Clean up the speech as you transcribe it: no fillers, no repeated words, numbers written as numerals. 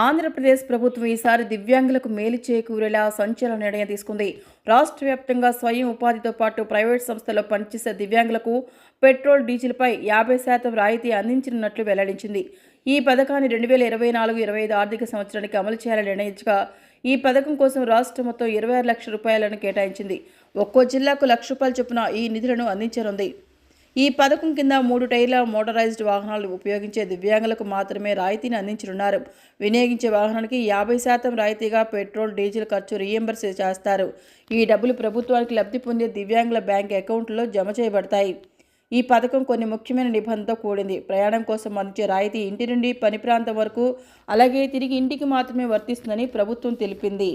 ఆంధ్రప్రదేశ్ ప్రభుత్వం ఈసారి దివ్యాంగులకు మేలు చేకూరేలా సంచలన నిర్ణయం తీసుకుంది. రాష్ట్ర వ్యాప్తంగా స్వయం ఉపాధితో పాటు ప్రైవేట్ సంస్థల్లో పనిచేసే దివ్యాంగులకు పెట్రోల్, డీజిల్పై 50% రాయితీ అందించనున్నట్లు వెల్లడించింది. ఈ పథకాన్ని 2024-25 ఆర్థిక సంవత్సరానికి అమలు చేయాలని నిర్ణయించగా, ఈ పథకం కోసం రాష్ట్రం మొత్తం 26 లక్షల రూపాయలను కేటాయించింది. ఒక్కో జిల్లాకు ₹1,00,000 చొప్పున ఈ నిధులను అందించనుంది. ఈ పథకం కింద 3 టైర్ల మోటారైజ్డ్ వాహనాలు ఉపయోగించే దివ్యాంగులకు మాత్రమే రాయితీని అందించనున్నారు. వినియోగించే వాహనానికి 50% రాయితీగా పెట్రోల్, డీజిల్ ఖర్చు రీయింబర్స్ చేస్తారు. ఈ డబ్బులు ప్రభుత్వానికి లబ్ధి పొందే దివ్యాంగుల బ్యాంక్ అకౌంట్లలో జమ చేయబడతాయి. ఈ పథకం కొన్ని ముఖ్యమైన నిబంధనలతో కూడింది. ప్రయాణం కోసం అందించే రాయితీ ఇంటి నుండి పని ప్రాంతం వరకు, అలాగే తిరిగి ఇంటికి మాత్రమే వర్తిస్తుందని ప్రభుత్వం తెలిపింది.